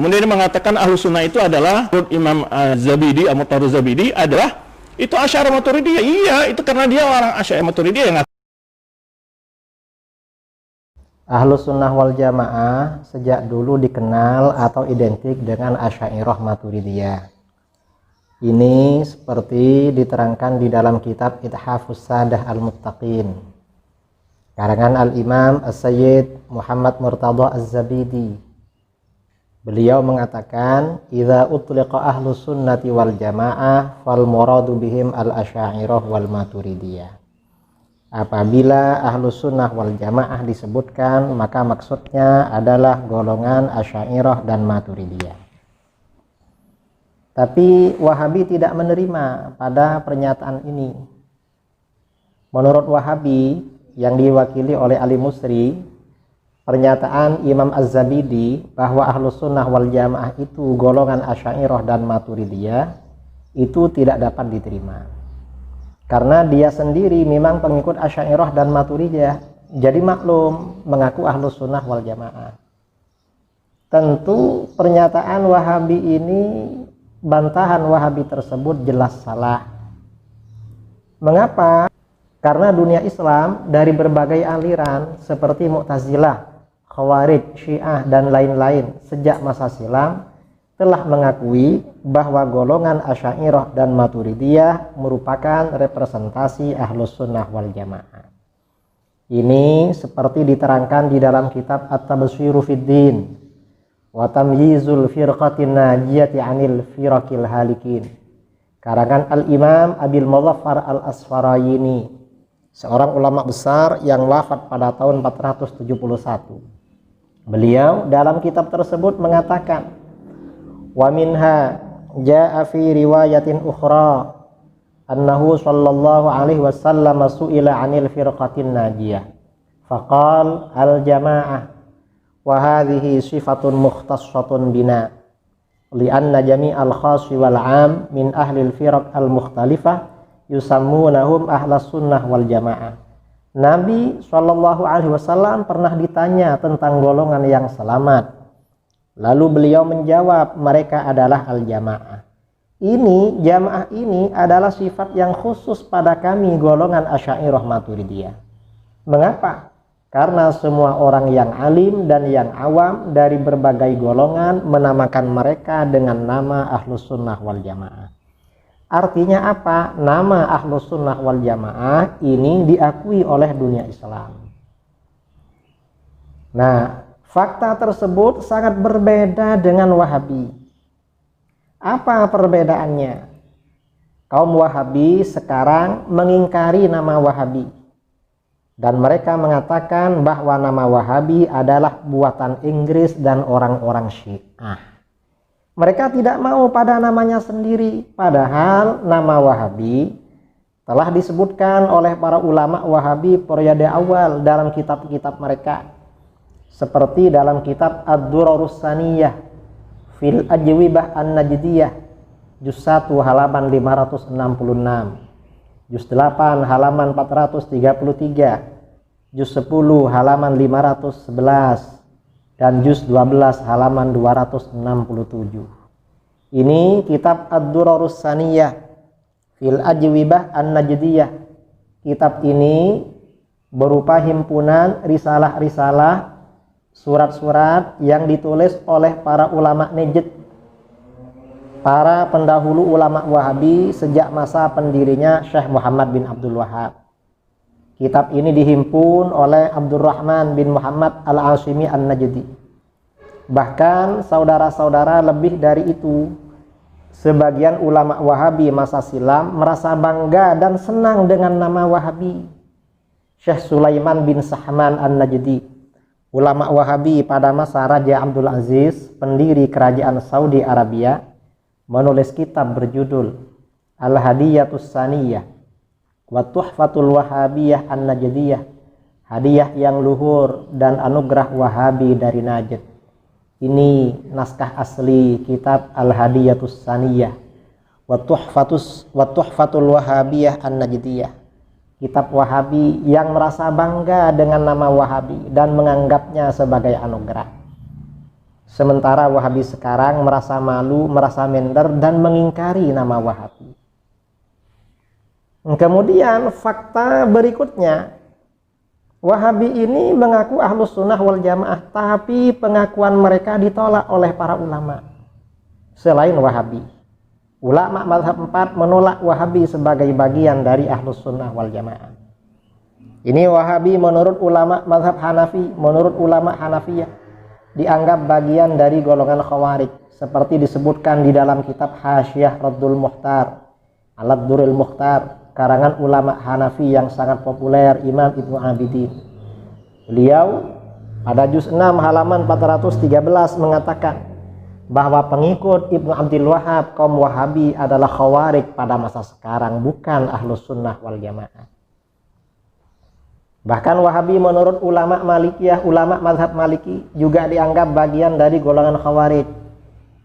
Kemudian dia mengatakan Ahlus Sunnah itu adalah menurut Imam Zabidi, Al-Mu'tadid Zabidi adalah itu Asy'ariyah Maturidiyah. Iya, itu karena dia orang Asy'ariyah Maturidiyah yang Ahlus Sunnah wal Jamaah sejak dulu dikenal atau identik dengan Asy'ariyah Maturidiyah. Ini seperti diterangkan di dalam kitab Ithafus Sadah Al-Muttaqin, karangan Al-Imam As-Sayyid Muhammad Murtadha Az-Zabidi. Beliau mengatakan, "Idza utliqa ahlus sunnati wal jamaah fal muradu bihim al-asy'ariyah wal maturidiyah." Apabila ahlus sunnah wal jamaah disebutkan, maka maksudnya adalah golongan asy'ariyah dan maturidiyah. Tapi Wahabi tidak menerima pada pernyataan ini. Menurut Wahabi yang diwakili oleh Ali Musri, pernyataan Imam Az-Zabidi bahwa Ahlus Sunnah wal Jamaah itu golongan Asy'ariyah dan Maturidiyah itu tidak dapat diterima. Karena dia sendiri memang pengikut Asy'ariyah dan Maturidiyah, jadi maklum mengaku Ahlus Sunnah wal Jamaah. Tentu pernyataan Wahabi ini, bantahan Wahabi tersebut jelas salah. Mengapa? Karena dunia Islam dari berbagai aliran seperti Mu'tazilah, Khawarij, Syiah, dan lain-lain sejak masa silam telah mengakui bahwa golongan Asy'ariyah dan Maturidiyah merupakan representasi Ahlus Sunnah wal Jamaah. Ini seperti diterangkan di dalam kitab At-Tabshiru fid Din wa Tamyizul Firqatin Najiyati 'anil Firaqil Halikin, karangan Al-Imam Abil Muzaffar Al-Asfarayini, seorang ulama besar yang wafat pada tahun 471. Beliau dalam kitab tersebut mengatakan, wa minha jaa fi riwayatin ukhra annahu sallallahu alaihi wasallam su'ila 'anil firqatin najiyah faqal al jamaah wa hadhihi sifatun mukhtassatun bina li'anna jami'al khassi wal 'am min ahli al firaq al mukhtalifah yusammunahum ahlas sunnah wal jamaah. Nabi Shallallahu Alaihi Wasallam pernah ditanya tentang golongan yang selamat. Lalu beliau menjawab, mereka adalah al-jamaah. Ini jamaah ini adalah sifat yang khusus pada kami golongan Asy'ariyah Maturidiyah. Mengapa? Karena semua orang yang alim dan yang awam dari berbagai golongan menamakan mereka dengan nama Ahlus Sunnah wal Jamaah. Artinya apa? Nama Ahlus Sunnah wal Jamaah ini diakui oleh dunia Islam. Nah, fakta tersebut sangat berbeda dengan Wahabi. Apa perbedaannya? Kaum Wahabi sekarang mengingkari nama Wahabi. Dan mereka mengatakan bahwa nama Wahabi adalah buatan Inggris dan orang-orang Syiah. Mereka tidak mau pada namanya sendiri, padahal nama Wahabi telah disebutkan oleh para ulama Wahabi periode awal dalam kitab-kitab mereka, seperti dalam kitab Ad-Durarus Saniyah fil Ajwibah An-Najdiyah juz 1 halaman 566, juz 8 halaman 433, juz 10 halaman 511, dan juz 12 halaman 267. Ini kitab Ad-Durarus Saniyah fil Ajwibah An-Najdiyah. Kitab ini berupa himpunan risalah-risalah, surat-surat yang ditulis oleh para ulama Najd, para pendahulu ulama Wahabi sejak masa pendirinya Syekh Muhammad bin Abdul Wahhab. Kitab ini dihimpun oleh Abdurrahman bin Muhammad Al-Ashimi An-Najdi. Bahkan saudara-saudara lebih dari itu, sebagian ulama Wahabi masa silam merasa bangga dan senang dengan nama Wahabi. Syekh Sulaiman bin Sahman An-Najdi, ulama Wahabi pada masa Raja Abdul Aziz, pendiri kerajaan Saudi Arabia, menulis kitab berjudul Al-Hadiyatus Saniyah wa Tuhfatul Wahabiyah An-Najdiyah, hadiah yang luhur dan anugerah Wahabi dari Najd. Ini naskah asli kitab Al-Hadiyatus Saniyah wa Tuhfatul Wahabiyah An-Najdiyah, kitab Wahabi yang merasa bangga dengan nama Wahabi dan menganggapnya sebagai anugerah. Sementara Wahabi sekarang merasa malu, merasa minder, dan mengingkari nama Wahabi. Kemudian fakta berikutnya, Wahabi ini mengaku Ahlus Sunnah wal Jamaah, tapi pengakuan mereka ditolak oleh para ulama selain Wahabi. Ulama mazhab 4 menolak Wahabi sebagai bagian dari Ahlus Sunnah wal Jamaah. Ini Wahabi menurut ulama mazhab Hanafi, menurut ulama Hanafiyah dianggap bagian dari golongan Khawarij, seperti disebutkan di dalam kitab Hasyiah Raddul Mukhtar Alad Durril Mukhtar, karangan ulama Hanafi yang sangat populer, Imam Ibnu Abidin. Beliau pada juz 6 halaman 413 mengatakan bahwa pengikut Ibnu Abdul Wahab, kaum Wahabi adalah Khawarij pada masa sekarang, bukan Ahlus Sunnah wal Jamaah. Bahkan Wahabi menurut ulama Malikiyah, ulama mazhab Maliki juga dianggap bagian dari golongan Khawarij.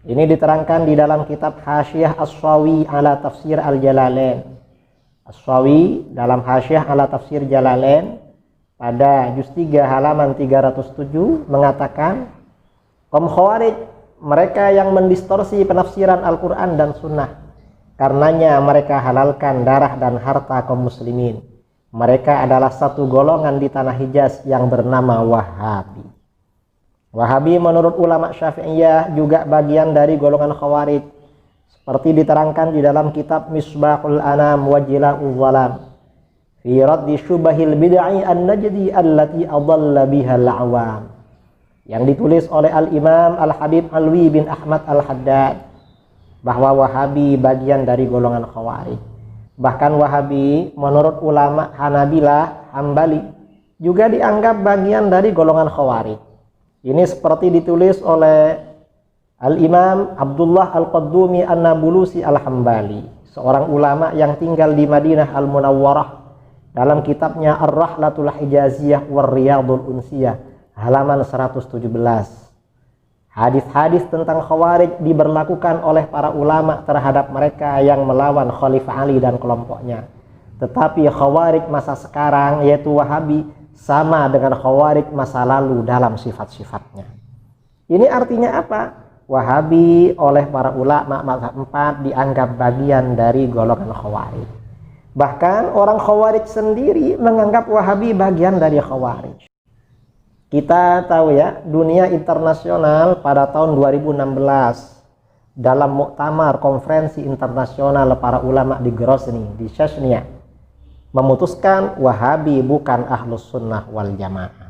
Ini diterangkan di dalam kitab Hasyiah As-Sawi ala Tafsir Al-Jalalain. As-Sawi dalam Hasyiah ala Tafsir Jalalain pada juz 3 halaman 307 mengatakan, kaum Khawarij mereka yang mendistorsi penafsiran Al-Quran dan Sunnah, karenanya mereka halalkan darah dan harta kaum muslimin. Mereka adalah satu golongan di tanah Hijaz yang bernama Wahabi. Wahabi menurut ulama Syafi'iyah juga bagian dari golongan Khawarij, seperti diterangkan di dalam kitab Misbahul Anam wa Jila'ul Zalam fi raddi syubahil bid'ah an-najdi allati adalla biha al-awam, yang ditulis oleh Al-Imam Al-Habib Alwi bin Ahmad Al-Haddad, bahwa Wahabi bagian dari golongan Khawarij. Bahkan Wahabi menurut ulama Hanabilah, Hambali juga dianggap bagian dari golongan Khawarij. Ini seperti ditulis oleh Al-Imam Abdullah Al-Qaddumi An-Nabulusi Al-Hambali, seorang ulama yang tinggal di Madinah Al-Munawwarah, dalam kitabnya Ar-Rahlatul Hijaziyah war Riyadul Unsiyah halaman 117. Hadis-hadis tentang Khawarij diberlakukan oleh para ulama terhadap mereka yang melawan Khalifah Ali dan kelompoknya. Tetapi Khawarij masa sekarang, yaitu Wahabi, sama dengan Khawarij masa lalu dalam sifat-sifatnya. Ini artinya apa? Wahabi oleh para ulama mazhab 4 dianggap bagian dari golongan Khawarij. Bahkan orang Khawarij sendiri menganggap Wahabi bagian dari Khawarij. Kita tahu ya, dunia internasional pada tahun 2016 dalam muktamar konferensi internasional para ulama di Grozny, di Chechnya, memutuskan Wahabi bukan Ahlus Sunnah wal Jamaah.